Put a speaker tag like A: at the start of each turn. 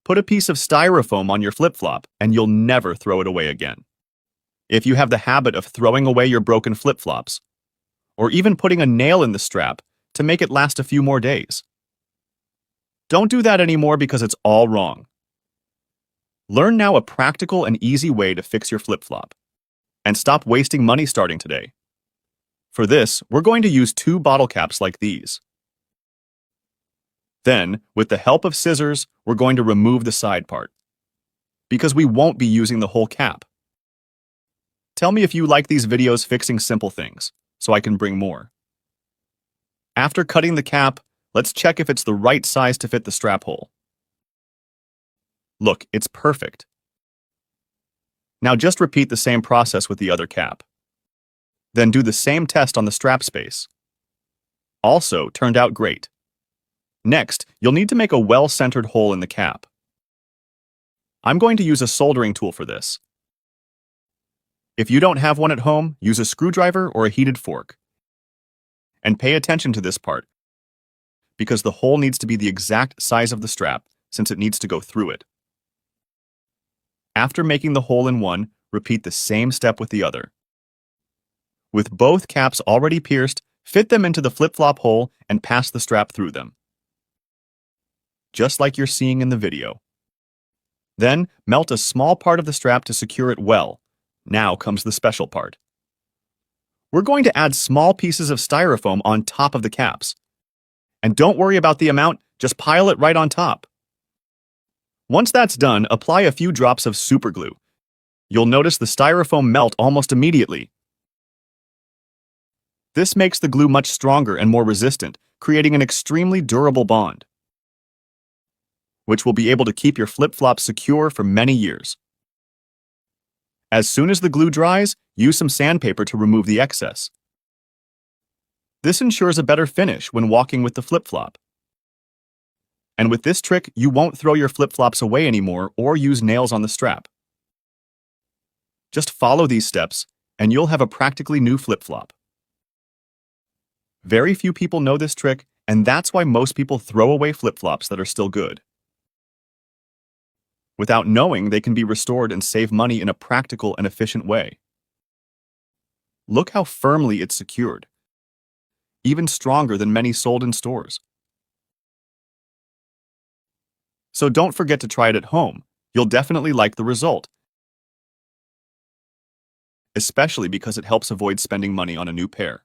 A: Put a piece of styrofoam on your flip-flop and you'll never throw it away again. If you have the habit of throwing away your broken flip-flops, or even putting a nail in the strap to make it last a few more days, don't do that anymore because it's all wrong. Learn now a practical and easy way to fix your flip-flop, and stop wasting money starting today. For this, we're going to use 2 bottle caps like these. Then, with the help of scissors, we're going to remove the side part, because we won't be using the whole cap. Tell me if you like these videos fixing simple things, so I can bring more. After cutting the cap, let's check if it's the right size to fit the strap hole. Look, it's perfect. Now just repeat the same process with the other cap. Then do the same test on the strap space. Also turned out great. Next, you'll need to make a well-centered hole in the cap. I'm going to use a soldering tool for this. If you don't have one at home, use a screwdriver or a heated fork. And pay attention to this part, because the hole needs to be the exact size of the strap, since it needs to go through it. After making the hole in one, repeat the same step with the other. With both caps already pierced, fit them into the flip-flop hole and pass the strap through them, just like you're seeing in the video. Then, melt a small part of the strap to secure it well. Now comes the special part. We're going to add small pieces of styrofoam on top of the caps. And don't worry about the amount, just pile it right on top. Once that's done, apply a few drops of super glue. You'll notice the styrofoam melt almost immediately. This makes the glue much stronger and more resistant, creating an extremely durable bond, which will be able to keep your flip-flop secure for many years. As soon as the glue dries, use some sandpaper to remove the excess. This ensures a better finish when walking with the flip-flop. And with this trick, you won't throw your flip-flops away anymore or use nails on the strap. Just follow these steps, and you'll have a practically new flip-flop. Very few people know this trick, and that's why most people throw away flip-flops that are still good. Without knowing, they can be restored and save money in a practical and efficient way. Look how firmly it's secured, even stronger than many sold in stores. So don't forget to try it at home. You'll definitely like the result, especially because it helps avoid spending money on a new pair.